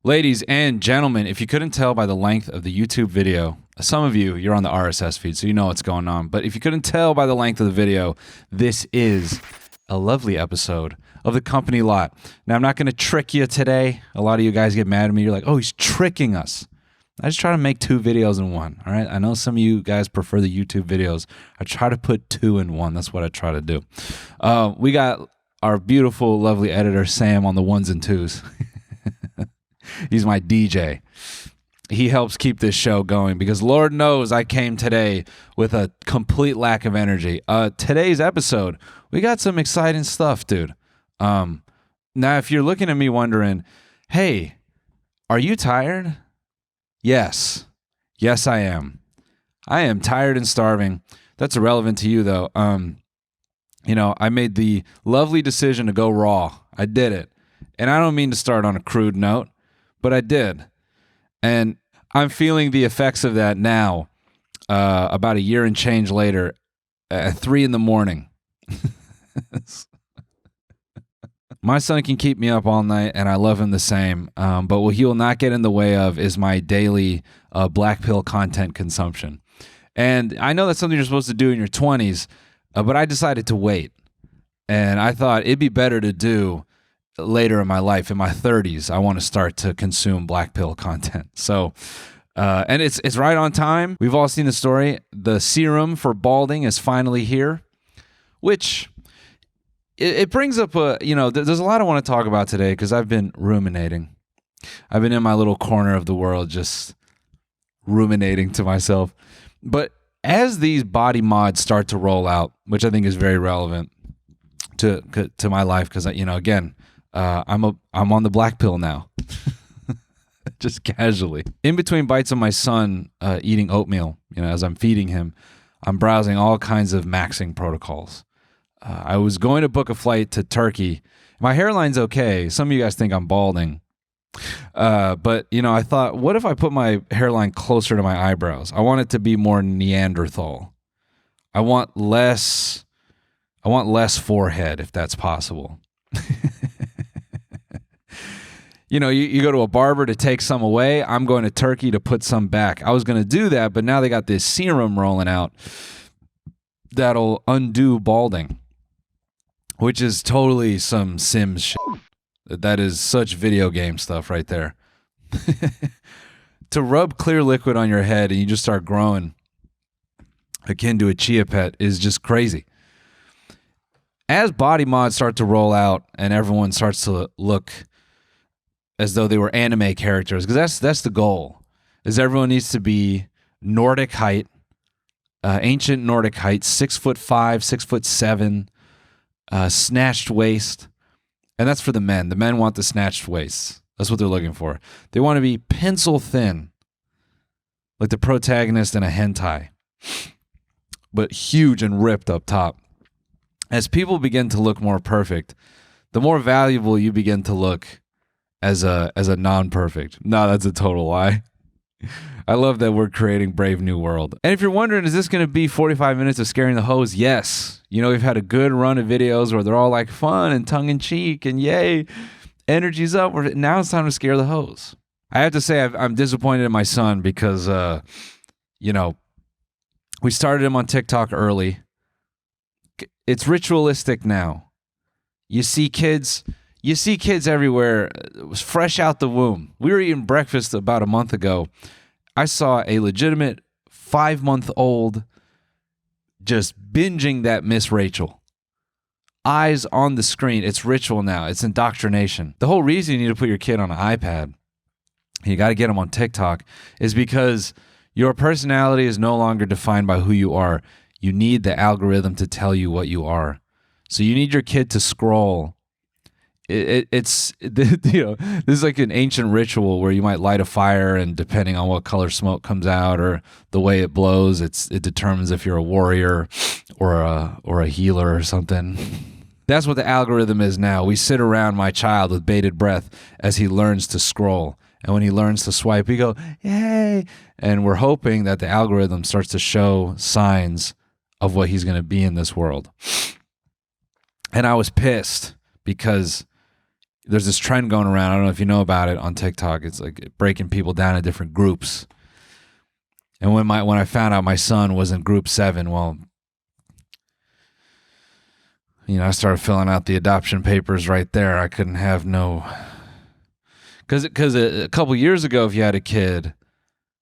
Ladies and gentlemen, if you couldn't tell by the length of the YouTube video, some of you, you're on the RSS feed, so you know what's going on. But if you couldn't tell by the length of the video, this is a lovely episode of The Company Lot. Now, I'm not going to trick you today. A lot of you guys get mad at me. You're like, oh, he's tricking us. I just try to make two videos in one, all right? I know some of you guys prefer the YouTube videos. I try to put two in one. That's what I try to do. We got our beautiful, lovely editor, Sam, on the ones and twos. He's my DJ. He helps keep this show going because Lord knows I came today with a complete lack of energy. Today's episode, we got some exciting stuff, dude. Now, if you're looking at me wondering, hey, are you tired? Yes. Yes, I am. I am tired and starving. That's irrelevant to you, though. I made the lovely decision to go raw. I did it. And I don't mean to start on a crude note, but I did. And I'm feeling the effects of that now, about a year and change later, at 3 a.m. My son can keep me up all night, and I love him the same. But what he will not get in the way of is my daily black pill content consumption. And I know that's something you're supposed to do in your 20s, but I decided to wait. And I thought it'd be better to do later in my life, in my 30s. I want to start to consume black pill content. So, and it's right on time. We've all seen the story. The serum for balding is finally here, which it brings up there's a lot I want to talk about today because I've been ruminating. I've been in my little corner of the world just ruminating to myself. But as these body mods start to roll out, which I think is very relevant to my life because, again, I'm on the black pill now, just casually. In between bites of my son eating oatmeal, as I'm feeding him, I'm browsing all kinds of maxing protocols. I was going to book a flight to Turkey. My hairline's okay. Some of you guys think I'm balding. But, I thought, what if I put my hairline closer to my eyebrows? I want it to be more Neanderthal. I want less forehead, if that's possible. You go to a barber to take some away. I'm going to Turkey to put some back. I was going to do that, but now they got this serum rolling out that'll undo balding, which is totally some Sims shit. That is such video game stuff right there. To rub clear liquid on your head and you just start growing akin to a chia pet is just crazy. As body mods start to roll out and everyone starts to look as though they were anime characters, because that's the goal, is everyone needs to be Nordic height, ancient Nordic height, 6'5", 6'7", snatched waist. And that's for the men. The men want the snatched waists. That's what they're looking for. They want to be pencil thin, like the protagonist in a hentai, but huge and ripped up top. As people begin to look more perfect, the more valuable you begin to look as a non-perfect. No, that's a total lie. I love that we're creating Brave New World. And if you're wondering, is this going to be 45 minutes of scaring the hoes? Yes. We've had a good run of videos where they're all like fun and tongue-in-cheek and yay, energy's up. Now it's time to scare the hoes. I have to say I'm disappointed in my son because, we started him on TikTok early. It's ritualistic now. You see kids everywhere, fresh out the womb. We were eating breakfast about a month ago. I saw a legitimate 5-month-old just binging that Miss Rachel. Eyes on the screen. It's ritual now. It's indoctrination. The whole reason you need to put your kid on an iPad, you got to get them on TikTok, is because your personality is no longer defined by who you are. You need the algorithm to tell you what you are. So you need your kid to scroll. This is like an ancient ritual where you might light a fire, and depending on what color smoke comes out or the way it blows, it determines if you're a warrior or a healer or something. That's what the algorithm is now. We sit around my child with bated breath as he learns to scroll. And when he learns to swipe, we go, yay! And we're hoping that the algorithm starts to show signs of what he's going to be in this world. And I was pissed because there's this trend going around. I don't know if you know about it on TikTok. It's like breaking people down in different groups. And when I found out my son was in group 7, well, I started filling out the adoption papers right there. I couldn't have no, because a couple years ago, if you had a kid,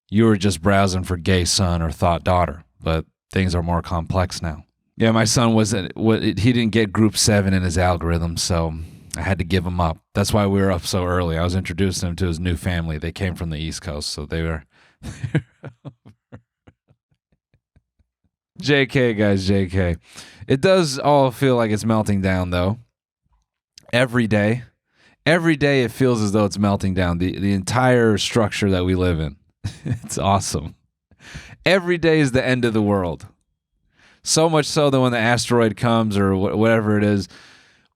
you were just browsing for gay son or thought daughter, but things are more complex now. Yeah, my son he didn't get group 7 in his algorithm, so I had to give him up. That's why we were up so early. I was introducing him to his new family. They came from the East Coast, so they were JK, guys, JK. It does all feel like it's melting down, though. Every day it feels as though it's melting down. The entire structure that we live in. It's awesome. Every day is the end of the world. So much so that when the asteroid comes or whatever it is,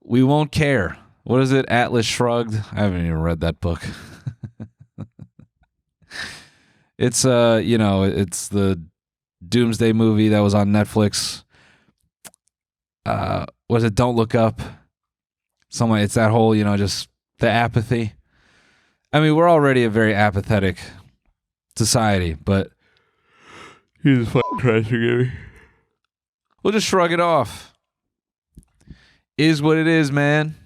we won't care. What is it? Atlas Shrugged? I haven't even read that book. It's it's the Doomsday movie that was on Netflix. Was it Don't Look Up? It's that whole, just the apathy. I mean, we're already a very apathetic society, but Jesus fucking Christ, forgive me. We'll just shrug it off. Is what it is, man.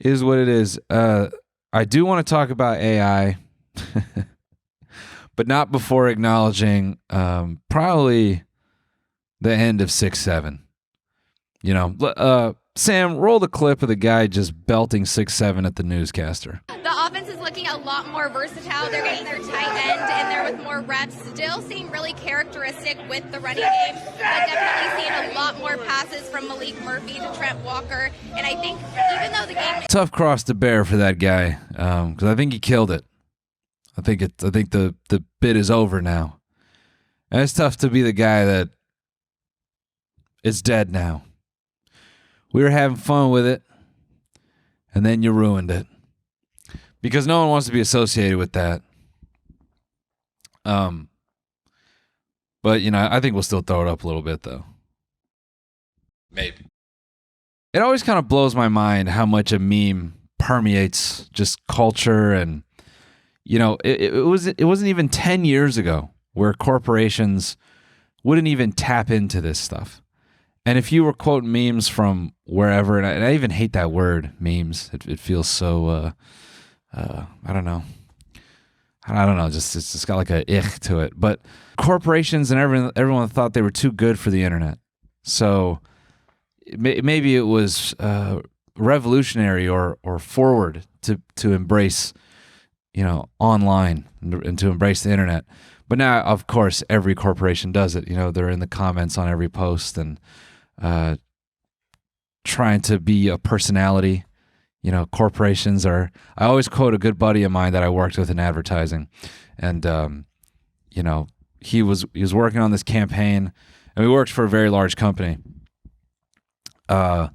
Is what it is. I do want to talk about AI, but not before acknowledging probably the end of 6-7. Sam, roll the clip of the guy just belting 6-7 at the newscaster. The offense is looking a lot more versatile. They're getting their tight end in there with more reps. Still seeing really characteristic with the running game, but definitely seeing a lot more passes from Malik Murphy to Trent Walker. And I think even though the game... Tough cross to bear for that guy, because I think he killed it. I think the bit is over now. And it's tough to be the guy that is dead now. We were having fun with it, and then you ruined it. Because no one wants to be associated with that. But, I think we'll still throw it up a little bit, though. Maybe. It always kind of blows my mind how much a meme permeates just culture. And, it wasn't even 10 years ago where corporations wouldn't even tap into this stuff. And if you were quoting memes from wherever, and I even hate that word, memes. It feels so, I don't know. Just it's got like a ich to it. But corporations and everyone thought they were too good for the internet. So maybe it was revolutionary or forward to embrace, online and to embrace the internet. But now, of course, every corporation does it. They're in the comments on every post and trying to be a personality. Corporations are... I always quote a good buddy of mine that I worked with in advertising. And, he was working on this campaign, and we worked for a very large company. And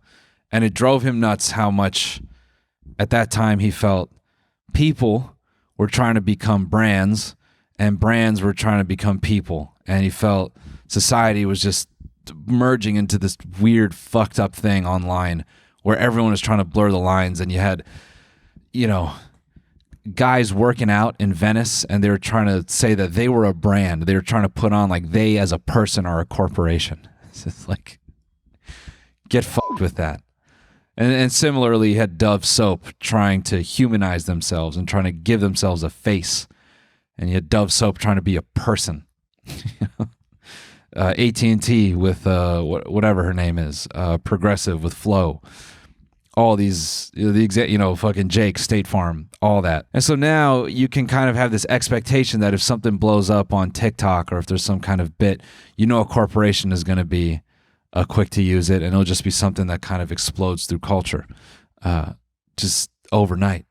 it drove him nuts how much, at that time, he felt people were trying to become brands, and brands were trying to become people. And he felt society was just merging into this weird, fucked up thing online where everyone was trying to blur the lines, and you had, guys working out in Venice, and they were trying to say that they were a brand. They were trying to put on like they as a person are a corporation. It's just like, get fucked with that. And similarly, you had Dove Soap trying to humanize themselves and trying to give themselves a face. And you had Dove Soap trying to be a person. AT&T with whatever her name is, Progressive with Flo. All these, fucking Jake, State Farm, all that. And so now you can kind of have this expectation that if something blows up on TikTok or if there's some kind of bit, a corporation is going to be quick to use it, and it'll just be something that kind of explodes through culture just overnight.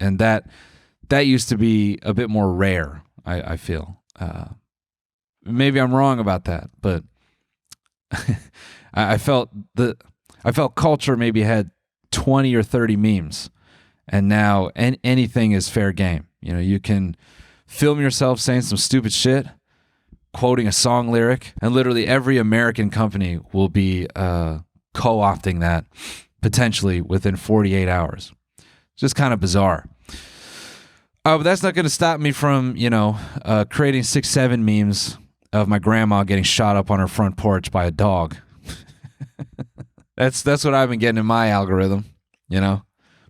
And that used to be a bit more rare, I feel. Maybe I'm wrong about that, but I felt culture maybe had 20 or 30 memes, and now anything is fair game. You can film yourself saying some stupid shit, quoting a song lyric, and literally every American company will be co-opting that potentially within 48 hours. Just kind of bizarre. But that's not going to stop me from, creating 6-7 memes of my grandma getting shot up on her front porch by a dog. That's what I've been getting in my algorithm,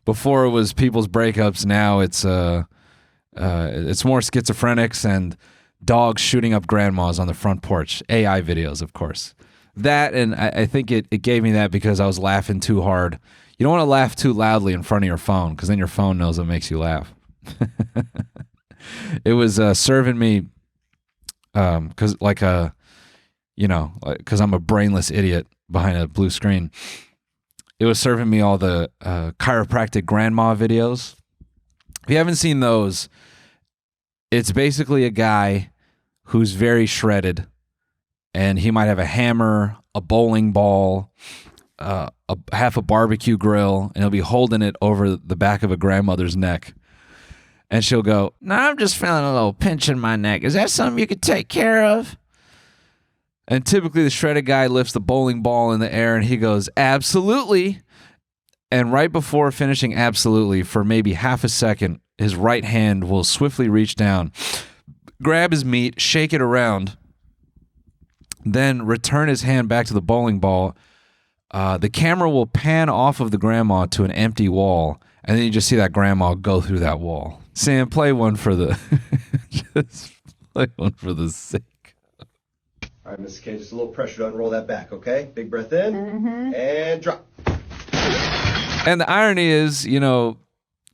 Before it was people's breakups, now it's more schizophrenics and dogs shooting up grandmas on the front porch. AI videos, of course. That, and I think it gave me that because I was laughing too hard. You don't want to laugh too loudly in front of your phone because then your phone knows what makes you laugh. It was serving me because I'm a brainless idiot behind a blue screen. It was serving me all the chiropractic grandma videos. If you haven't seen those, it's basically a guy who's very shredded, and he might have a hammer, a bowling ball, half a barbecue grill, and he'll be holding it over the back of a grandmother's neck. And she'll go, "No, I'm just feeling a little pinch in my neck. Is that something you could take care of?" And typically the shredded guy lifts the bowling ball in the air and he goes, "Absolutely." And right before finishing absolutely, for maybe half a second, his right hand will swiftly reach down, grab his meat, shake it around, then return his hand back to the bowling ball. The camera will pan off of the grandma to an empty wall, and then you just see that grandma go through that wall. Sam, play one for the just play one for the sake. All right, Mrs. K, just a little pressure to unroll that back, okay? Big breath in and drop. And the irony is,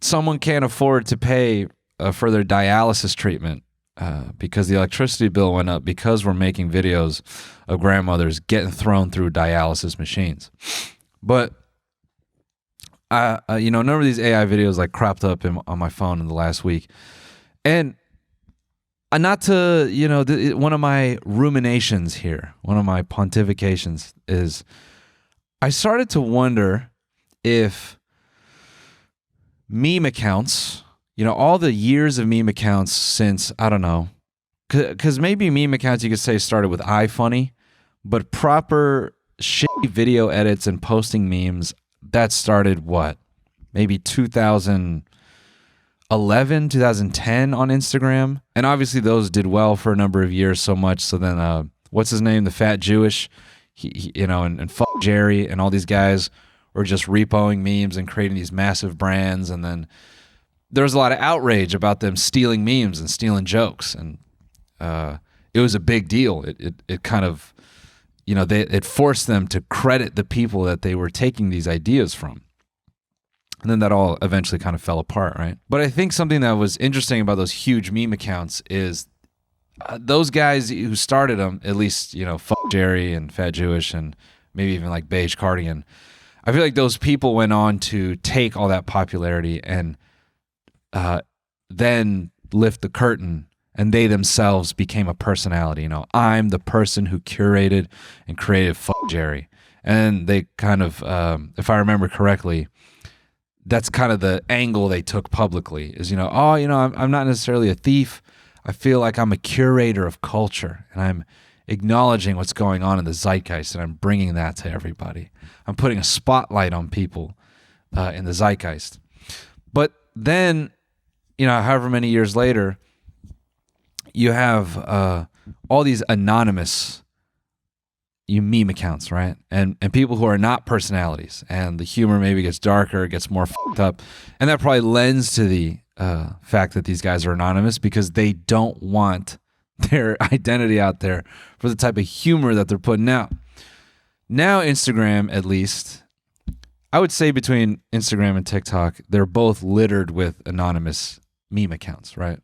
someone can't afford to pay for their dialysis treatment because the electricity bill went up because we're making videos of grandmothers getting thrown through dialysis machines. But a number of these AI videos cropped up on my phone in the last week, and not to one of my ruminations here, one of my pontifications is, I started to wonder if meme accounts, all the years of meme accounts since, I don't know, because maybe meme accounts you could say started with iFunny, but proper shitty video edits and posting memes, that started what? Maybe 2011, 2010 on Instagram. And obviously those did well for a number of years, so much so then, what's his name? The fat Jewish, and fuck Jerry and all these guys were just repoing memes and creating these massive brands. And then there was a lot of outrage about them stealing memes and stealing jokes. And it was a big deal. It kind of, it forced them to credit the people that they were taking these ideas from. And then that all eventually kind of fell apart, right? But I think something that was interesting about those huge meme accounts is those guys who started them, at least, fuck Jerry and Fat Jewish and maybe even Beige Cardigan, I feel like those people went on to take all that popularity and then lift the curtain, and they themselves became a personality. I'm the person who curated and created fuck Jerry. And they kind of, if I remember correctly, that's kind of the angle they took publicly is, I'm not necessarily a thief. I feel like I'm a curator of culture, and I'm acknowledging what's going on in the zeitgeist, and I'm bringing that to everybody. I'm putting a spotlight on people in the zeitgeist. But then, however many years later, you have all these anonymous meme accounts, right? And people who are not personalities, and the humor maybe gets darker, gets more fucked up, and that probably lends to the fact that these guys are anonymous because they don't want their identity out there for the type of humor that they're putting out. Now Instagram, at least, I would say between Instagram and TikTok, they're both littered with anonymous meme accounts, right?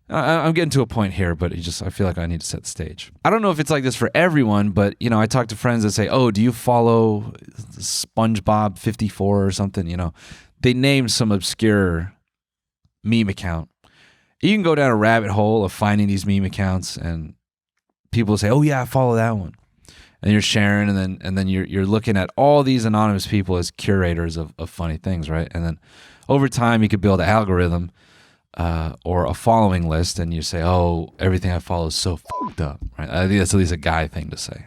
I'm getting to a point here, but I feel like I need to set the stage. I don't know if it's like this for everyone, but I talk to friends that say, "Oh, do you follow SpongeBob 54 or something?" They name some obscure meme account. You can go down a rabbit hole of finding these meme accounts, and people say, "Oh yeah, I follow that one," and you're sharing, and then you're looking at all these anonymous people as curators of funny things, right? And then over time, you could build an algorithm or a following list, and you say, "Oh, everything I follow is so fucked up," right? I think that's at least a guy thing to say.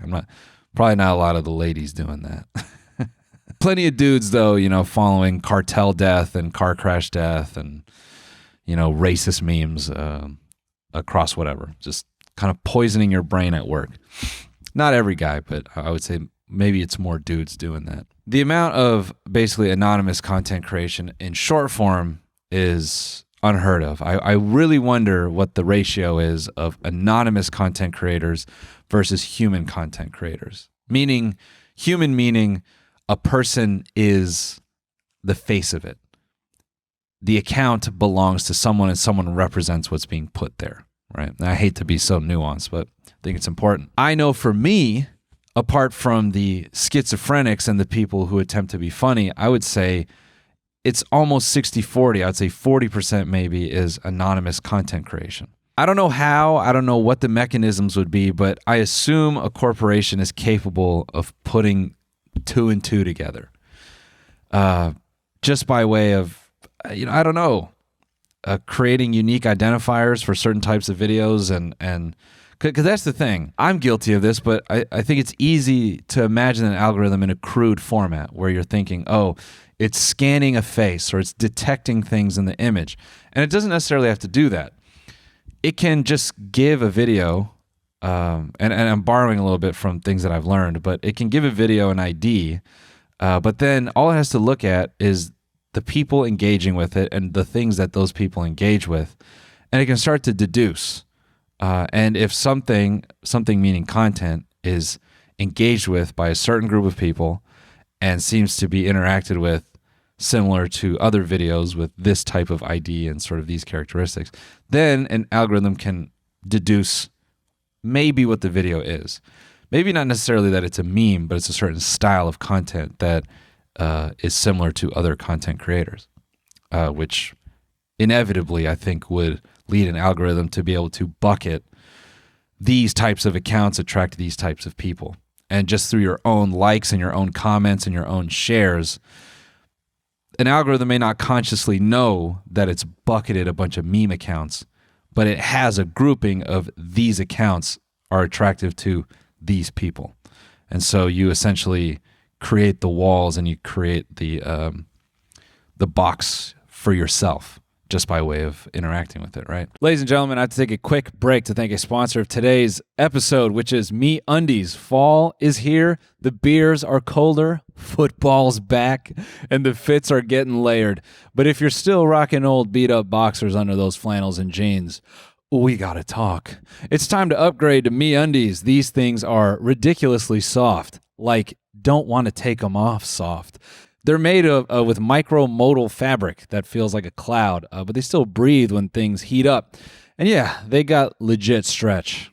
Probably not a lot of the ladies doing that. Plenty of dudes, though, following cartel death and car crash death and, racist memes across whatever. Just kind of poisoning your brain at work. Not every guy, but I would say maybe it's more dudes doing that. The amount of basically anonymous content creation in short form is unheard of. I really wonder what the ratio is of anonymous content creators versus human content creators. Meaning a person is the face of it. The account belongs to someone and someone represents what's being put there, right? And I hate to be so nuanced, but I think it's important. I know for me, apart from the schizophrenics and the people who attempt to be funny, I would say it's almost 60-40. I'd say 40% maybe is anonymous content creation. I don't know how, I don't know what the mechanisms would be, but I assume a corporation is capable of putting 2 and 2 together. Just by way of, I don't know, creating unique identifiers for certain types of videos and because that's the thing. I'm guilty of this, but I think it's easy to imagine an algorithm in a crude format where you're thinking, oh, it's scanning a face or it's detecting things in the image. And it doesn't necessarily have to do that. It can just give a video, and I'm borrowing a little bit from things that I've learned, but it can give a video an ID, but then all it has to look at is the people engaging with it and the things that those people engage with, and it can start to deduce. And if something meaning content is engaged with by a certain group of people and seems to be interacted with similar to other videos with this type of ID and sort of these characteristics, then an algorithm can deduce maybe what the video is. Maybe not necessarily that it's a meme, but it's a certain style of content that is similar to other content creators, which inevitably I think would lead an algorithm to be able to bucket these types of accounts attract these types of people. And just through your own likes and your own comments and your own shares, an algorithm may not consciously know that it's bucketed a bunch of meme accounts, but it has a grouping of these accounts are attractive to these people. And so you essentially create the walls and you create the box for yourself just by way of interacting with it, right? Ladies and gentlemen, I have to take a quick break to thank a sponsor of today's episode, which is MeUndies. Fall is here, the beers are colder, football's back, and the fits are getting layered. But if you're still rocking old beat-up boxers under those flannels and jeans, we gotta talk. It's time to upgrade to MeUndies. These things are ridiculously soft, like don't want to take them off soft. They're made with micro-modal fabric that feels like a cloud, but they still breathe when things heat up. And yeah, they got legit stretch.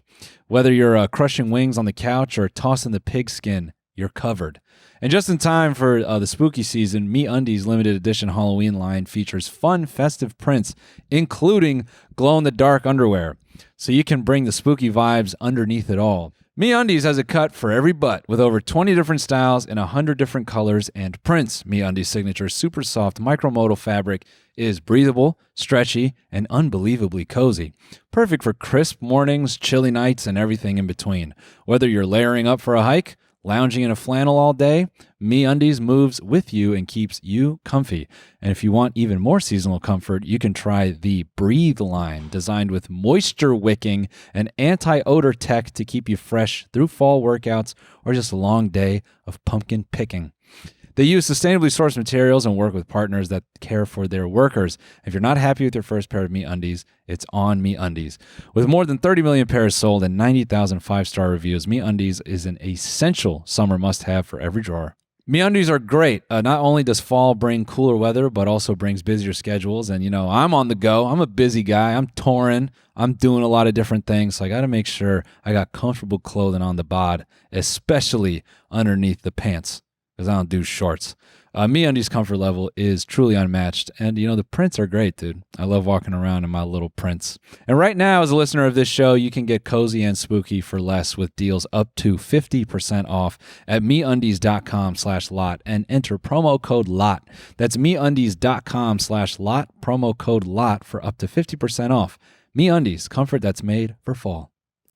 Whether you're crushing wings on the couch or tossing the pigskin, you're covered. And just in time for the spooky season, MeUndies limited edition Halloween line features fun, festive prints, including glow-in-the-dark underwear, so you can bring the spooky vibes underneath it all. MeUndies has a cut for every butt with over 20 different styles in 100 different colors and prints. MeUndies' signature super soft micromodal fabric is breathable, stretchy, and unbelievably cozy. Perfect for crisp mornings, chilly nights, and everything in between. Whether you're layering up for a hike, lounging in a flannel all day, MeUndies moves with you and keeps you comfy. And if you want even more seasonal comfort, you can try the Breathe line, designed with moisture wicking and anti-odor tech to keep you fresh through fall workouts or just a long day of pumpkin picking. They use sustainably sourced materials and work with partners that care for their workers. If you're not happy with your first pair of MeUndies, it's on MeUndies. With more than 30 million pairs sold and 90,000 five-star reviews, MeUndies is an essential summer must-have for every drawer. MeUndies are great. Not only does fall bring cooler weather, but also brings busier schedules. And, I'm on the go. I'm a busy guy. I'm touring. I'm doing a lot of different things. So I got to make sure I got comfortable clothing on the bod, especially underneath the pants, because I don't do shorts. MeUndies' comfort level is truly unmatched. And, the prints are great, dude. I love walking around in my little prints. And right now, as a listener of this show, you can get cozy and spooky for less with deals up to 50% off at MeUndies.com/lot and enter promo code LOT. That's MeUndies.com/lot, promo code LOT for up to 50% off. MeUndies, comfort that's made for fall.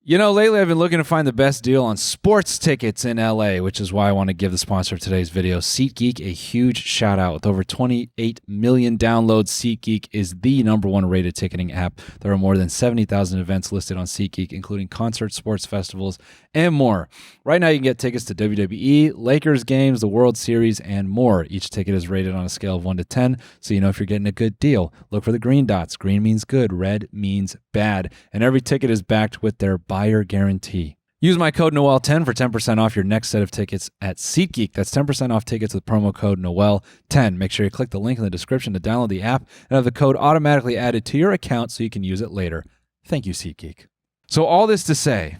You know, lately I've been looking to find the best deal on sports tickets in LA, which is why I want to give the sponsor of today's video, SeatGeek, a huge shout out. With over 28 million downloads, SeatGeek is the #1 rated ticketing app. There are more than 70,000 events listed on SeatGeek, including concerts, sports festivals, and more. Right now you can get tickets to WWE, Lakers games, the World Series, and more. Each ticket is rated on a scale of 1 to 10, so you know if you're getting a good deal. Look for the green dots. Green means good, red means bad. And every ticket is backed with their buyer guarantee. Use my code Noel10 for 10% off your next set of tickets at SeatGeek. That's 10% off tickets with promo code Noel10. Make sure you click the link in the description to download the app and have the code automatically added to your account so you can use it later. Thank you, SeatGeek. So all this to say,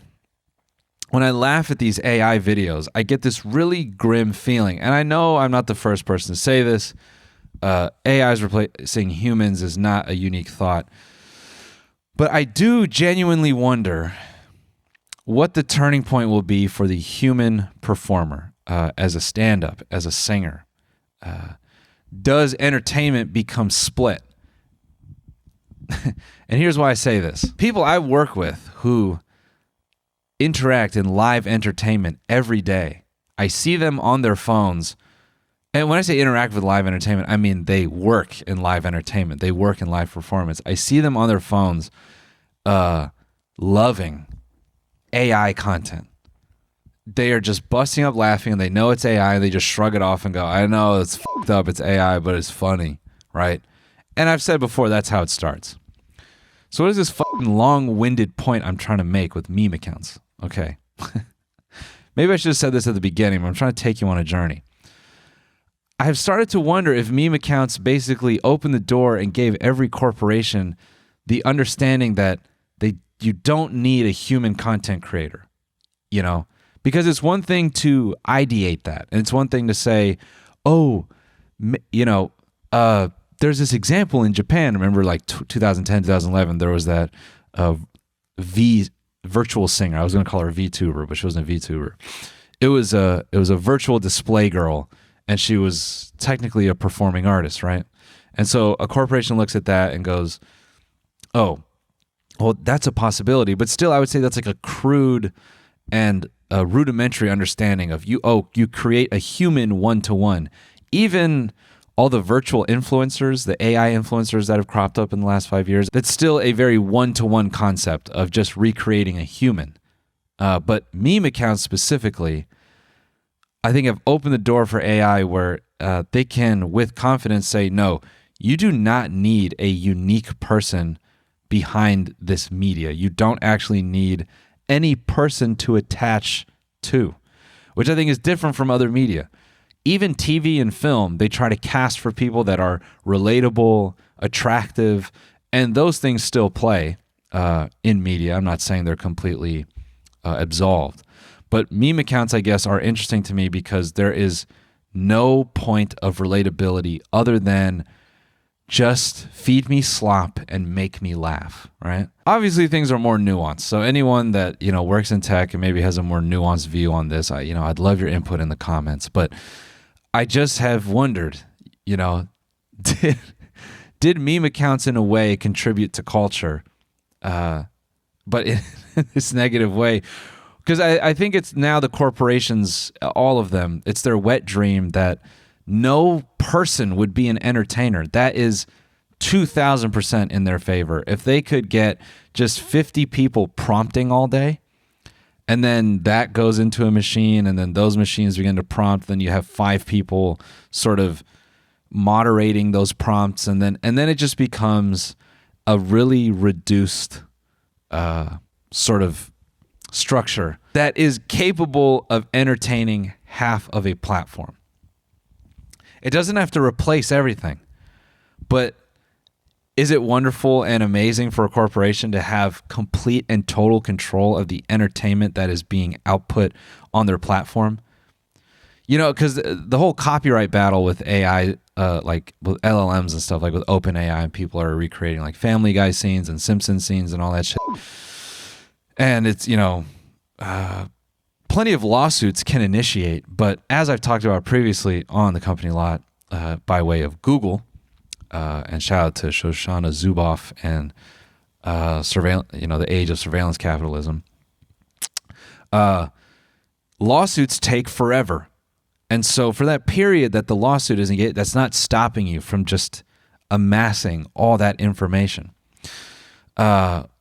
when I laugh at these AI videos, I get this really grim feeling. And I know I'm not the first person to say this. AIs replacing humans is not a unique thought. But I do genuinely wonder what the turning point will be for the human performer as a stand-up, as a singer. Does entertainment become split? And here's why I say this. People I work with who interact in live entertainment every day, I see them on their phones. And when I say interact with live entertainment, I mean they work in live entertainment. They work in live performance. I see them on their phones loving AI content. They are just busting up laughing, and they know it's AI, and they just shrug it off and go, I know it's fucked up, it's AI, but it's funny, right? And I've said before, that's how it starts. So what is this fucking long-winded point I'm trying to make with meme accounts? Okay. Maybe I should have said this at the beginning, but I'm trying to take you on a journey. I have started to wonder if meme accounts basically opened the door and gave every corporation the understanding that you don't need a human content creator, you know? Because it's one thing to ideate that, and it's one thing to say, oh, you know, there's this example in Japan. Remember, like 2010, 2011, there was that virtual singer. I was going to call her a VTuber, but she wasn't a VTuber. It was a virtual display girl, and she was technically a performing artist, right? And so a corporation looks at that and goes, oh, well, that's a possibility. But still, I would say that's like a crude and a rudimentary understanding of you create a human one-to-one. Even all the virtual influencers, the AI influencers that have cropped up in the last 5 years, that's still a very one-to-one concept of just recreating a human. But meme accounts specifically, I think have opened the door for AI where they can, with confidence, say, no, you do not need a unique person behind this media. You don't actually need any person to attach to, which I think is different from other media. Even TV and film, they try to cast for people that are relatable, attractive, and those things still play in media. I'm not saying they're completely absolved. But meme accounts, I guess, are interesting to me because there is no point of relatability other than just feed me slop and make me laugh, right? Obviously, things are more nuanced. So anyone that, you know, works in tech and maybe has a more nuanced view on this, I'd love your input in the comments. But I just have wondered, you know, did meme accounts in a way contribute to culture, but in this negative way? Because I think it's now the corporations, all of them, it's their wet dream that no person would be an entertainer. That is 2,000% in their favor. If they could get just 50 people prompting all day, and then that goes into a machine, and then those machines begin to prompt, then you have 5 people sort of moderating those prompts, and then it just becomes a really reduced sort of structure that is capable of entertaining half of a platform. It doesn't have to replace everything, but is it wonderful and amazing for a corporation to have complete and total control of the entertainment that is being output on their platform? You know, because the whole copyright battle with AI, like with LLMs and stuff, like with OpenAI, and people are recreating like Family Guy scenes and Simpson scenes and all that shit. And it's, you know, plenty of lawsuits can initiate, but as I've talked about previously on the company lot, by way of Google, and shout out to Shoshana Zuboff and the age of surveillance capitalism, Lawsuits take forever. And so for that period that the lawsuit isn't getting, that's not stopping you from just amassing all that information,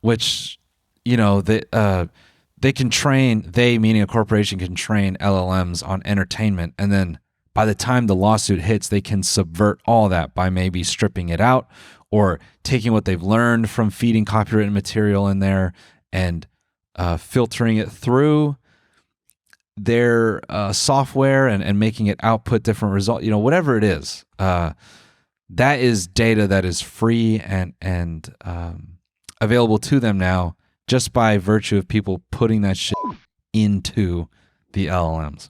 which, you know, they can train, they meaning a corporation can train LLMs on entertainment. And then by the time the lawsuit hits, they can subvert all that by maybe stripping it out or taking what they've learned from feeding copywritten material in there and filtering it through their software and making it output different results, you know, whatever it is. That is data that is free and available to them now just by virtue of people putting that shit into the LLMs.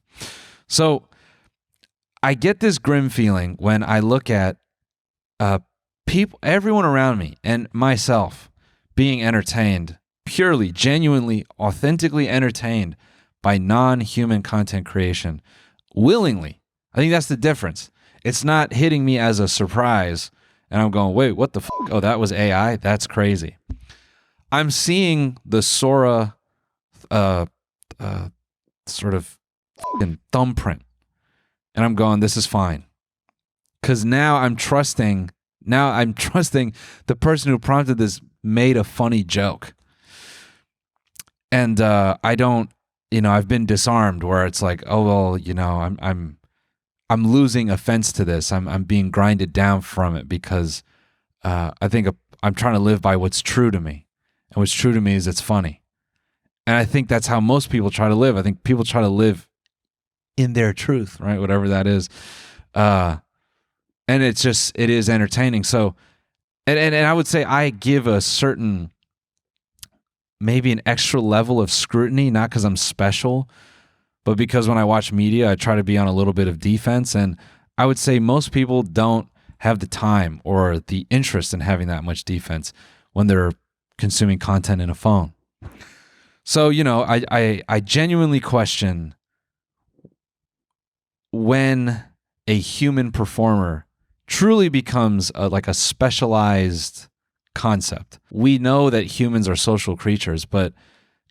So I get this grim feeling when I look at people, everyone around me and myself being entertained, purely, genuinely, authentically entertained by non-human content creation willingly. I think that's the difference. It's not hitting me as a surprise and I'm going, wait, what the fuck? Oh, that was AI? That's crazy. I'm seeing the Sora sort of fucking thumbprint and I'm going, this is fine. Because now I'm trusting the person who prompted this made a funny joke. And I don't, you know, I've been disarmed where it's like, oh well, you know, I'm losing offense to this. I'm being grinded down from it because I think I'm trying to live by what's true to me, and what's true to me is it's funny, and I think that's how most people try to live. I think people try to live in their truth, right? Whatever that is, and it is entertaining. So, and I would say I give a certain, maybe an extra level of scrutiny, not because I'm special, but because when I watch media, I try to be on a little bit of defense. And I would say most people don't have the time or the interest in having that much defense when they're consuming content in a phone. So, you know, I genuinely question when a human performer truly becomes like a specialized concept. We know that humans are social creatures, but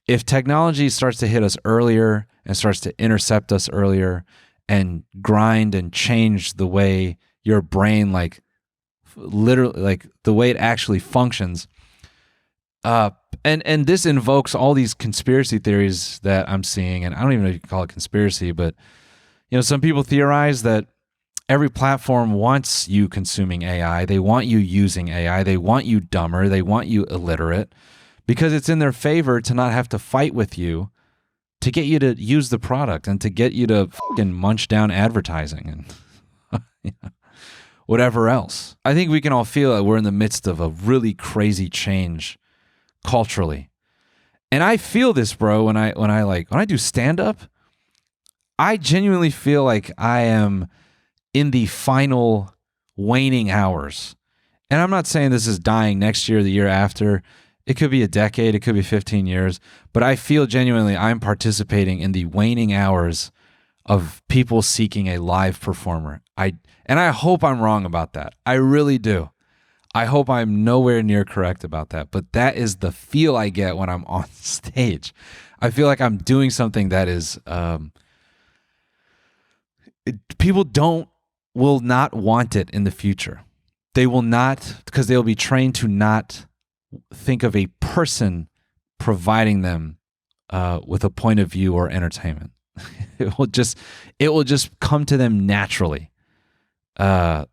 if technology starts to hit us earlier and starts to intercept us earlier and grind and change the way your brain, like literally, like the way it actually functions, and this invokes all these conspiracy theories that I'm seeing, and I don't even know if you can call it conspiracy, but you know, some people theorize that every platform wants you consuming AI. They want you using AI. They want you dumber. They want you illiterate because it's in their favor to not have to fight with you to get you to use the product and to get you to fucking munch down advertising and you know, whatever else. I think we can all feel that we're in the midst of a really crazy change culturally. And I feel this, bro, when I do stand up, I genuinely feel like I am in the final waning hours. And I'm not saying this is dying next year or the year after. It could be a decade. It could be 15 years. But I feel genuinely I'm participating in the waning hours of people seeking a live performer. And I hope I'm wrong about that. I really do. I hope I'm nowhere near correct about that. But that is the feel I get when I'm on stage. I feel like I'm doing something that is... people will not want it in the future. They will not, because they'll be trained to not think of a person providing them with a point of view or entertainment. It will just come to them naturally by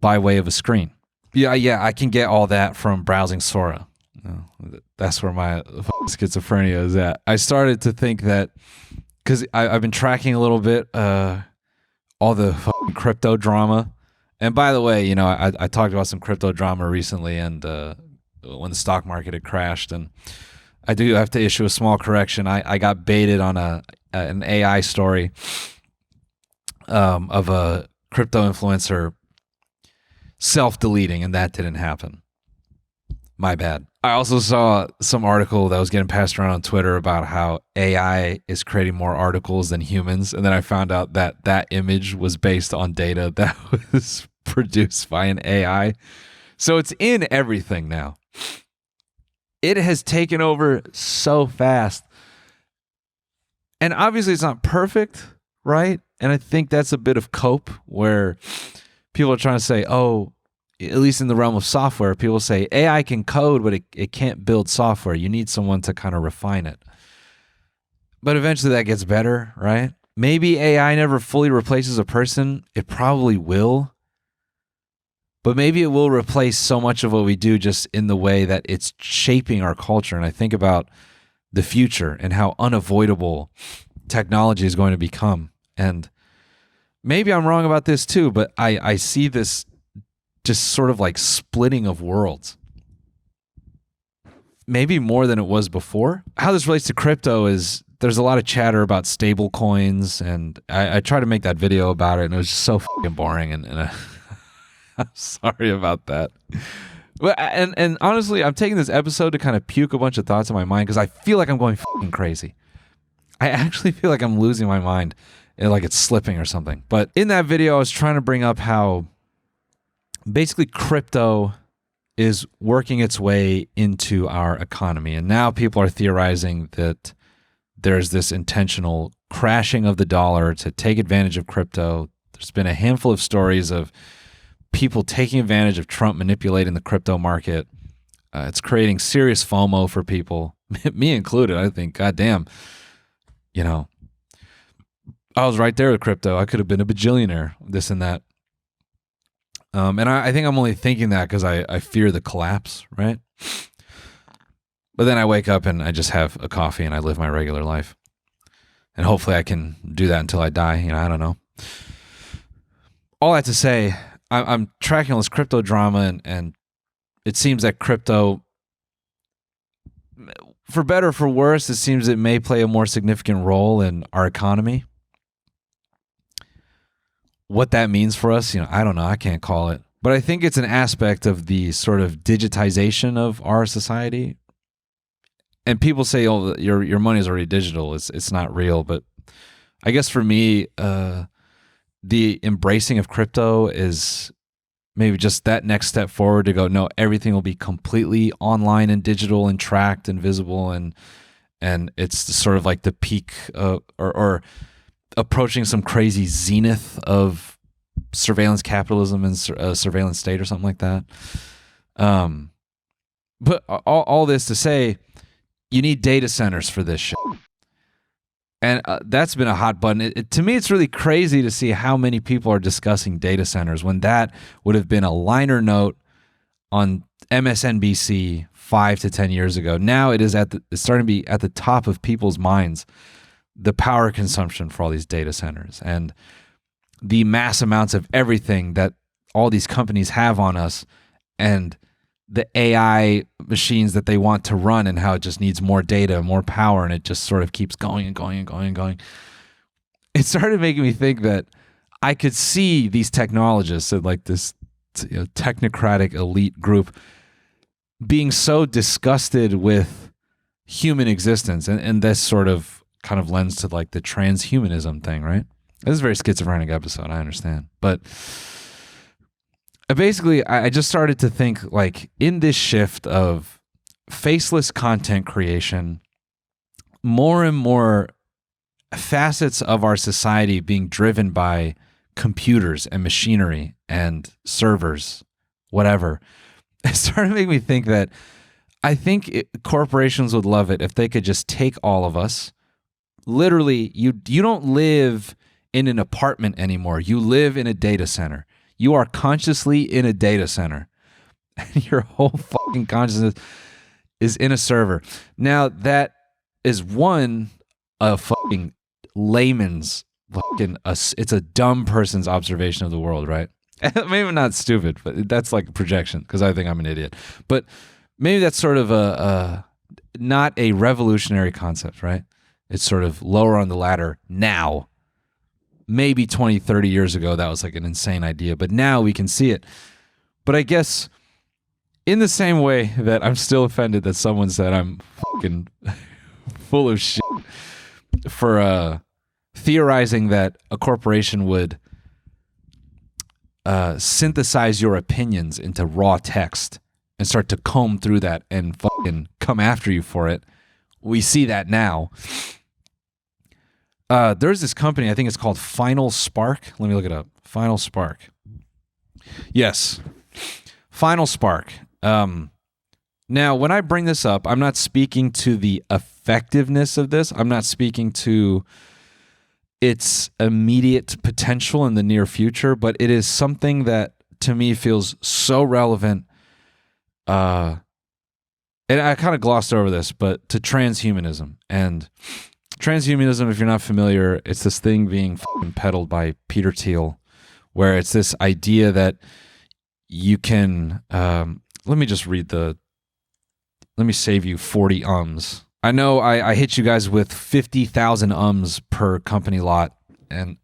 way of a screen. Yeah, I can get all that from browsing Sora. That's where my schizophrenia is at. I started to think that because I've been tracking a little bit all the crypto drama. And by the way, you know, I talked about some crypto drama recently and when the stock market had crashed, and I do have to issue a small correction. I got baited on an AI story of a crypto influencer self-deleting, and that didn't happen. My bad. I also saw some article that was getting passed around on Twitter about how AI is creating more articles than humans. And then I found out that that image was based on data that was produced by an AI. So it's in everything now. It has taken over so fast. And obviously it's not perfect, right? And I think that's a bit of cope where people are trying to say, oh, at least in the realm of software, people say AI can code, but it can't build software. You need someone to kind of refine it. But eventually that gets better, right? Maybe AI never fully replaces a person. It probably will. But maybe it will replace so much of what we do just in the way that it's shaping our culture. And I think about the future and how unavoidable technology is going to become. And maybe I'm wrong about this too, but I see this just sort of like splitting of worlds. Maybe more than it was before. How this relates to crypto is there's a lot of chatter about stable coins, and I tried to make that video about it, and it was just so fucking boring, and I'm sorry about that. But and honestly, I'm taking this episode to kind of puke a bunch of thoughts in my mind because I feel like I'm going fucking crazy. I actually feel like I'm losing my mind, like it's slipping or something. But in that video, I was trying to bring up how basically crypto is working its way into our economy. And now people are theorizing that there's this intentional crashing of the dollar to take advantage of crypto. There's been a handful of stories of people taking advantage of Trump manipulating the crypto market. It's creating serious FOMO for people, me included. I think, goddamn, you know, I was right there with crypto. I could have been a bajillionaire, this and that. And I think I'm only thinking that because I fear the collapse, right? But then I wake up and I just have a coffee and I live my regular life. And hopefully I can do that until I die. You know, I don't know. All that to say, I'm tracking all this crypto drama, and it seems that crypto, for better or for worse, it seems it may play a more significant role in our economy. What that means for us, you know, I don't know. I can't call it. But I think it's an aspect of the sort of digitization of our society. And people say, "Oh, your money is already digital. It's not real." But I guess for me, the embracing of crypto is maybe just that next step forward to go, no, everything will be completely online and digital and tracked and visible, and it's sort of like the peak or approaching some crazy zenith of surveillance capitalism and surveillance state or something like that. But all this to say, you need data centers for this shit. And that's been a hot button. To me, it's really crazy to see how many people are discussing data centers when that would have been a liner note on MSNBC 5 to 10 years ago. Now it's starting to be at the top of people's minds, the power consumption for all these data centers and the mass amounts of everything that all these companies have on us, and the AI machines that they want to run, and how it just needs more data, more power, and it just sort of keeps going and going and going and going. It started making me think that I could see these technologists, so like this technocratic elite group, being so disgusted with human existence, and this sort of kind of lends to like the transhumanism thing, right? This is a very schizophrenic episode, I understand. But basically, I just started to think, like, in this shift of faceless content creation, more and more facets of our society being driven by computers and machinery and servers, whatever, it started to make me think that I think corporations would love it if they could just take all of us. Literally, you don't live in an apartment anymore. You live in a data center. You are consciously in a data center. And your whole fucking consciousness is in a server. Now, that is a fucking layman's fucking, it's a dumb person's observation of the world, right? Maybe not stupid, but that's like a projection because I think I'm an idiot. But maybe that's sort of a not a revolutionary concept, right? It's sort of lower on the ladder now. Maybe 20, 30 years ago, that was like an insane idea, but now we can see it. But I guess in the same way that I'm still offended that someone said I'm fucking full of shit for theorizing that a corporation would synthesize your opinions into raw text and start to comb through that and fucking come after you for it. We see that now. There's this company, I think it's called Final Spark. Let me look it up. Final Spark. Yes. Final Spark. Now, when I bring this up, I'm not speaking to the effectiveness of this. I'm not speaking to its immediate potential in the near future, but it is something that to me feels so relevant. And I kind of glossed over this, but to transhumanism. And transhumanism, if you're not familiar, it's this thing being peddled by Peter Thiel, where it's this idea that you can, let me save you 40 ums. I know I hit you guys with 50,000 ums per company lot, and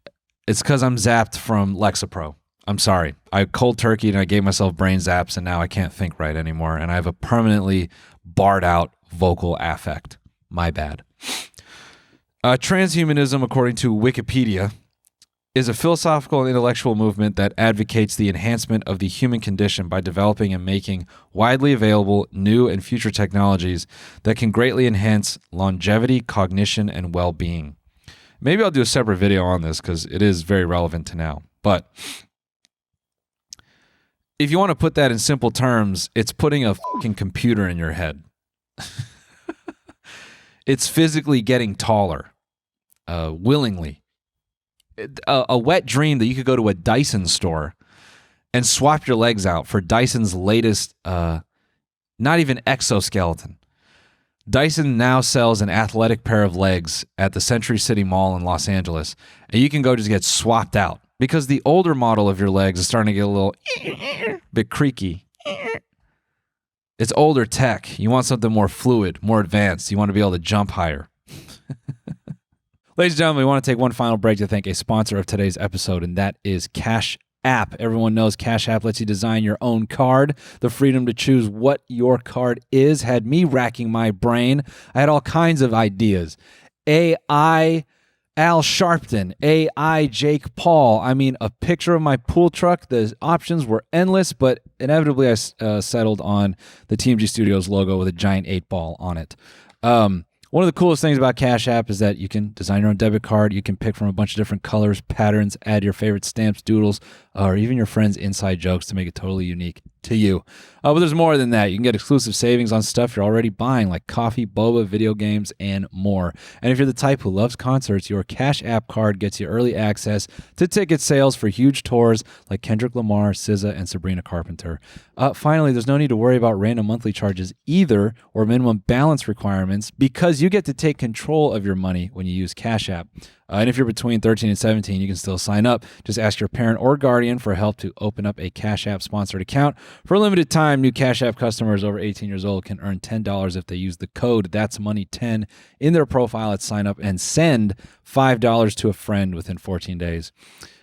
it's because I'm zapped from Lexapro. I'm sorry. I cold turkeyed and I gave myself brain zaps, and now I can't think right anymore, and I have a permanently barred out vocal affect. My bad. Transhumanism, according to Wikipedia, is a philosophical and intellectual movement that advocates the enhancement of the human condition by developing and making widely available new and future technologies that can greatly enhance longevity, cognition, and well-being. Maybe I'll do a separate video on this because it is very relevant to now. But if you want to put that in simple terms, it's putting a fucking computer in your head. It's physically getting taller, willingly. A wet dream that you could go to a Dyson store and swap your legs out for Dyson's latest, not even exoskeleton. Dyson now sells an athletic pair of legs at the Century City Mall in Los Angeles, and you can go just get swapped out because the older model of your legs is starting to get a little bit creaky. It's older tech. You want something more fluid, more advanced. You want to be able to jump higher. Ladies and gentlemen, we want to take one final break to thank a sponsor of today's episode, and that is Cash App. Everyone knows Cash App lets you design your own card. The freedom to choose what your card is had me racking my brain. I had all kinds of ideas. AI Al Sharpton, AI Jake Paul. I mean, a picture of my pool truck. The options were endless, but inevitably I settled on the TMG Studios logo with a giant 8-ball on it. One of the coolest things about Cash App is that you can design your own debit card. You can pick from a bunch of different colors, patterns, add your favorite stamps, doodles, or even your friends' inside jokes to make it totally unique to you. But there's more than that. You can get exclusive savings on stuff you're already buying, like coffee, boba, video games, and more. And if you're the type who loves concerts, your Cash App card gets you early access to ticket sales for huge tours like Kendrick Lamar, SZA, and Sabrina Carpenter. Finally, there's no need to worry about random monthly charges either or minimum balance requirements because you get to take control of your money when you use Cash App. And if you're between 13 and 17, you can still sign up. Just ask your parent or guardian for help to open up a Cash App sponsored account. For a limited time, new Cash App customers over 18 years old can earn $10 if they use the code That's Money 10 in their profile at sign up and send $5 to a friend within 14 days.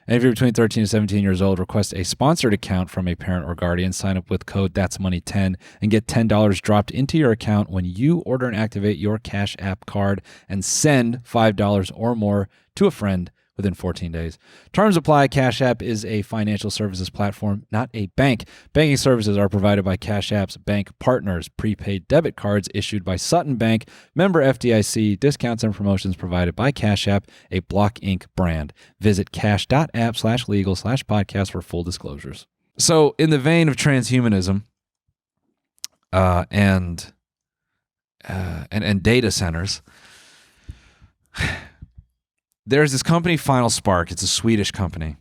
And if you're between 13 and 17 years old, request a sponsored account from a parent or guardian. Sign up with code That's Money 10 and get $10 dropped into your account when you order and activate your Cash App card and send $5 or more to a friend within 14 days. Terms apply. Cash App is a financial services platform, not a bank. Banking services are provided by Cash App's bank partners. Prepaid debit cards issued by Sutton Bank, member FDIC. Discounts and promotions provided by Cash App, a Block Inc. brand. Visit cash.app/legal/podcast for full disclosures. So in the vein of transhumanism and data centers, there's this company, Final Spark. It's a Swedish company.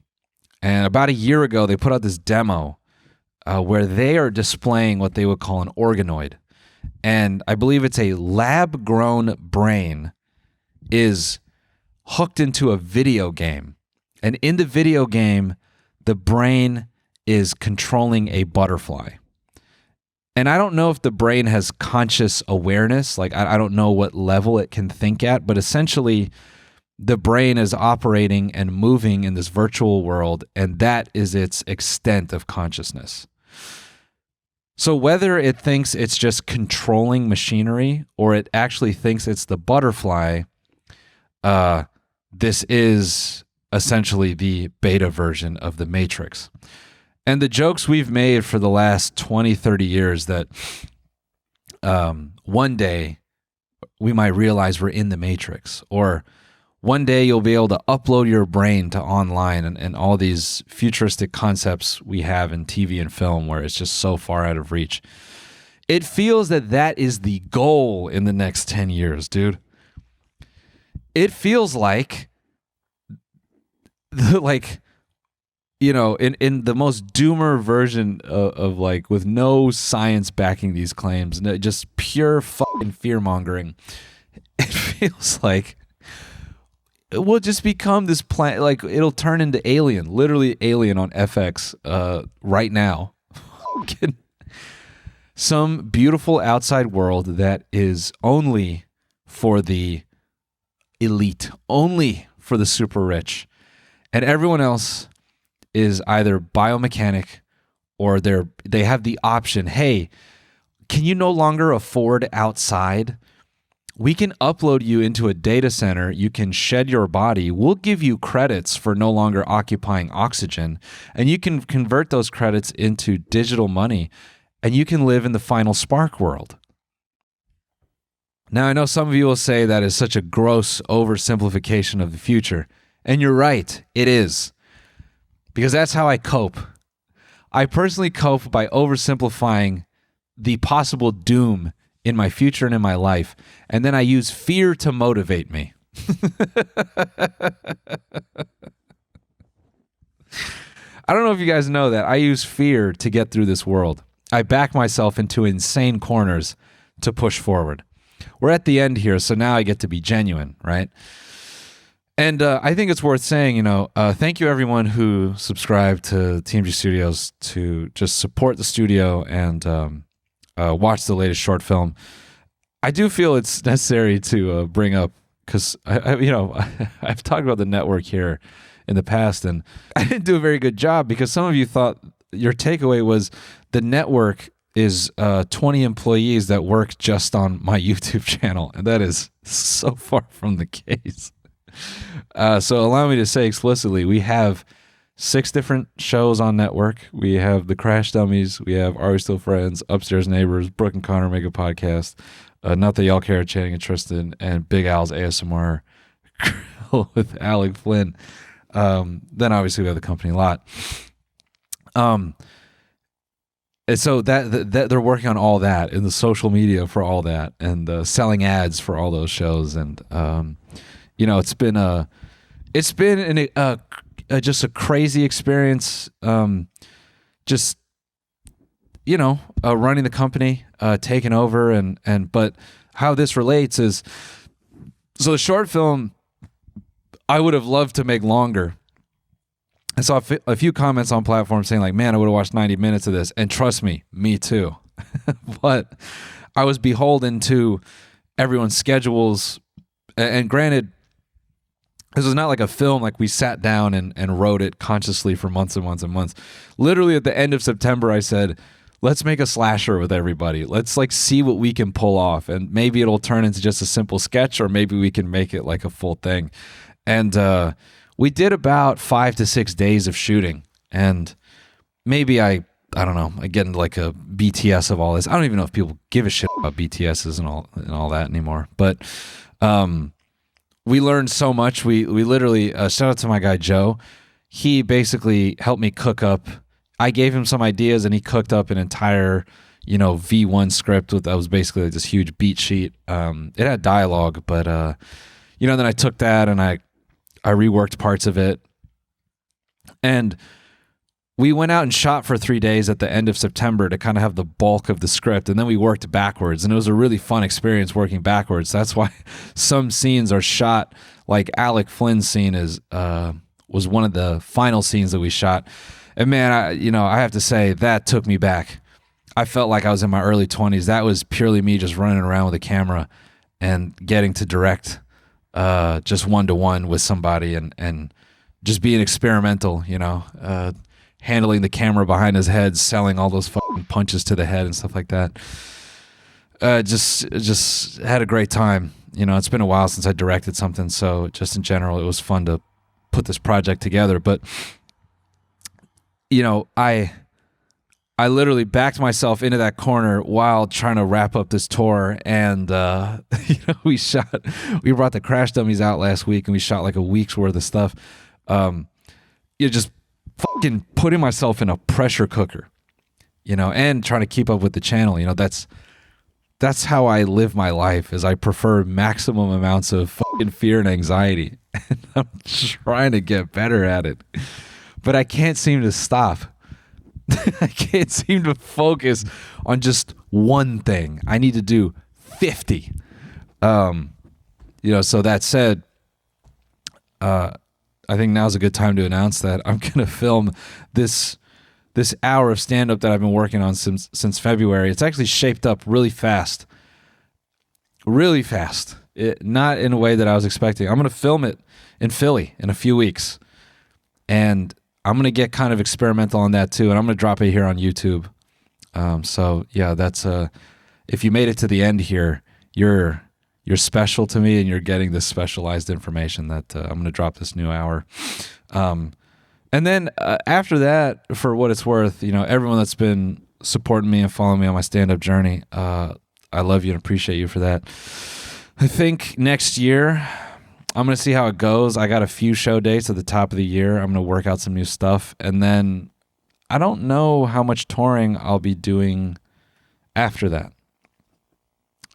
And about a year ago, they put out this demo where they are displaying what they would call an organoid. And I believe it's a lab-grown brain is hooked into a video game. And in the video game, the brain is controlling a butterfly. And I don't know if the brain has conscious awareness. Like, I don't know what level it can think at, but essentially the brain is operating and moving in this virtual world, and that is its extent of consciousness. So whether it thinks it's just controlling machinery or it actually thinks it's the butterfly, this is essentially the beta version of the Matrix. And the jokes we've made for the last 20, 30 years that one day we might realize we're in the Matrix, or One day you'll be able to upload your brain to online and all these futuristic concepts we have in TV and film where it's just so far out of reach. It feels that is the goal in the next 10 years, dude. It feels like in the most doomer version of like with no science backing these claims, just pure fucking fear mongering. It feels like it will just become this planet, like it'll turn into Alien, literally Alien on FX right now. Some beautiful outside world that is only for the elite, only for the super rich, and everyone else is either biomechanic or they have the option, hey, can you no longer afford outside? We can upload you into a data center. You can shed your body. We'll give you credits for no longer occupying oxygen, and you can convert those credits into digital money, and you can live in the final spark world. Now, I know some of you will say that is such a gross oversimplification of the future, and you're right, it is. Because that's how I cope. I personally cope by oversimplifying the possible doom in my future and in my life, and then I use fear to motivate me. I don't know if you guys know that. I use fear to get through this world. I back myself into insane corners to push forward. We're at the end here, so now I get to be genuine, right? And I think it's worth saying, thank you everyone who subscribed to TMG Studios to just support the studio and watch the latest short film. I do feel it's necessary to bring up, because I've talked about the network here in the past, and I didn't do a very good job because some of you thought your takeaway was the network is 20 employees that work just on my YouTube channel, and that is so far from the case. So allow me to say explicitly, we have 6 different shows on network. We have The Crash Dummies. We have Are We Still Friends? Upstairs Neighbors. Brooke and Connor Make a Podcast. Not That Y'all Care, Channing and Tristan. And Big Al's ASMR with Alec Flynn. Then obviously we have The Company Lot. And so that they're working on all that, and the social media for all that, and selling ads for all those shows. And it's been just a crazy experience. Running the company, taking over, but how this relates is, so the short film I would have loved to make longer. I saw a few comments on platforms saying like, man, I would have watched 90 minutes of this, and trust me too. But I was beholden to everyone's schedules, and granted, this was not like a film, like we sat down and wrote it consciously for months and months and months. Literally at the end of September, I said, let's make a slasher with everybody. Let's like see what we can pull off. And maybe it'll turn into just a simple sketch, or maybe we can make it like a full thing. And we did about 5 to 6 days of shooting. And maybe I don't know, I get into like a BTS of all this. I don't even know if people give a shit about BTSs and all that anymore. But we learned so much. We literally, shout out to my guy Joe. He basically helped me cook up. I gave him some ideas, and he cooked up an entire, V1 script that was basically like this huge beat sheet. It had dialogue, but then I took that and I reworked parts of it, and we went out and shot for 3 days at the end of September to kind of have the bulk of the script, and then we worked backwards, and it was a really fun experience working backwards. That's why some scenes are shot, like Alec Flynn's scene was one of the final scenes that we shot. And man, I have to say that took me back. I felt like I was in my early 20s. That was purely me just running around with a camera and getting to direct just one-to-one with somebody and just being experimental, handling the camera behind his head, selling all those fucking punches to the head and stuff like that. Just had a great time. It's been a while since I directed something, so just in general, it was fun to put this project together. But I literally backed myself into that corner while trying to wrap up this tour. And, we brought the crash dummies out last week and we shot like a week's worth of stuff. Just fucking putting myself in a pressure cooker, and trying to keep up with the channel. That's how I live my life, is I prefer maximum amounts of fucking fear and anxiety. And I'm trying to get better at it, but I can't seem to stop. I can't seem to focus on just one thing. I need to do 50. So that said, I think now's a good time to announce that I'm going to film this hour of stand-up that I've been working on since February. It's actually shaped up really fast. Really fast. Not in a way that I was expecting. I'm going to film it in Philly in a few weeks. And I'm going to get kind of experimental on that too. And I'm going to drop it here on YouTube. So yeah, that's if you made it to the end here, you're special to me and you're getting this specialized information that I'm going to drop this new hour. And then after that, for what it's worth, everyone that's been supporting me and following me on my stand-up journey, I love you and appreciate you for that. I think next year, I'm going to see how it goes. I got a few show dates at the top of the year. I'm going to work out some new stuff. And then I don't know how much touring I'll be doing after that.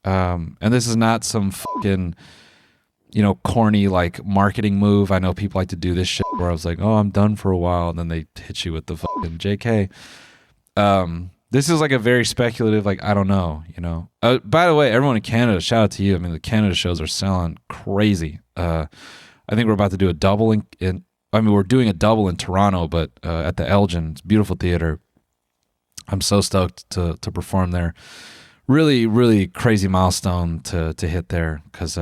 And this is not some fucking, corny like marketing move. I know people like to do this shit where I was like, oh, I'm done for a while. And then they hit you with the fucking JK. This is like a very speculative, like, I don't know, By the way, everyone in Canada, shout out to you. I mean, the Canada shows are selling crazy. I think we're about to do a double we're doing a double in Toronto, but at the Elgin. It's a beautiful theater. I'm so stoked to perform there. Really, really crazy milestone to hit there because,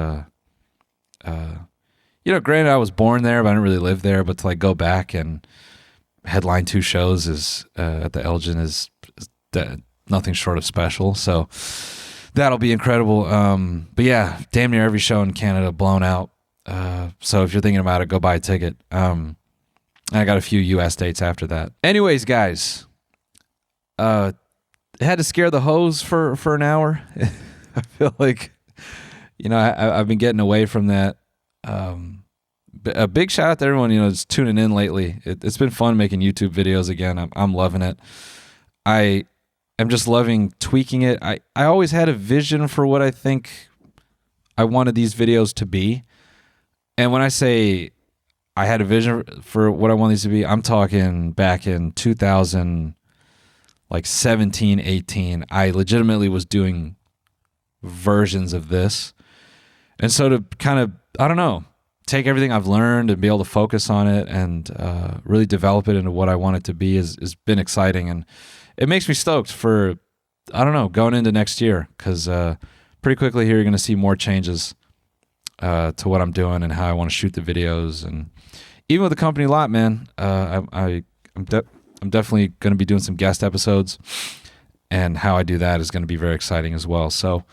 granted I was born there, but I didn't really live there. But to like go back and headline 2 shows is at the Elgin is nothing short of special. So that'll be incredible. But yeah, damn near every show in Canada blown out. So if you're thinking about it, go buy a ticket. And I got a few US dates after that. Anyways, guys, had to scare the hoes for an hour. I feel like, I've been getting away from that. A big shout out to everyone, just tuning in lately. It's been fun making YouTube videos again. I'm loving it. I am just loving tweaking it. I always had a vision for what I think I wanted these videos to be. And when I say I had a vision for what I want these to be, I'm talking back in 2017, 18. I legitimately was doing versions of this. And so to kind of, I don't know, take everything I've learned and be able to focus on it and really develop it into what I want it to be has been exciting. And it makes me stoked for, I don't know, going into next year because pretty quickly here you're going to see more changes to what I'm doing and how I want to shoot the videos. And even with the company lot, man, I'm definitely going to be doing some guest episodes, and how I do that is going to be very exciting as well. So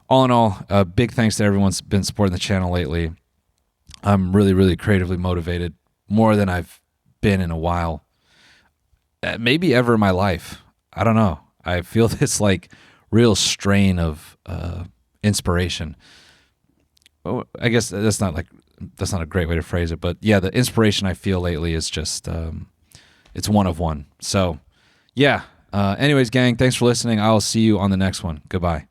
all in all, big thanks to everyone who's been supporting the channel lately. I'm really, really creatively motivated, more than I've been in a while, maybe ever in my life. I don't know. I feel this like real strain of inspiration. I guess that's not a great way to phrase it, but yeah, the inspiration I feel lately is just it's one of one. So yeah. Anyways, gang, thanks for listening. I'll see you on the next one. Goodbye.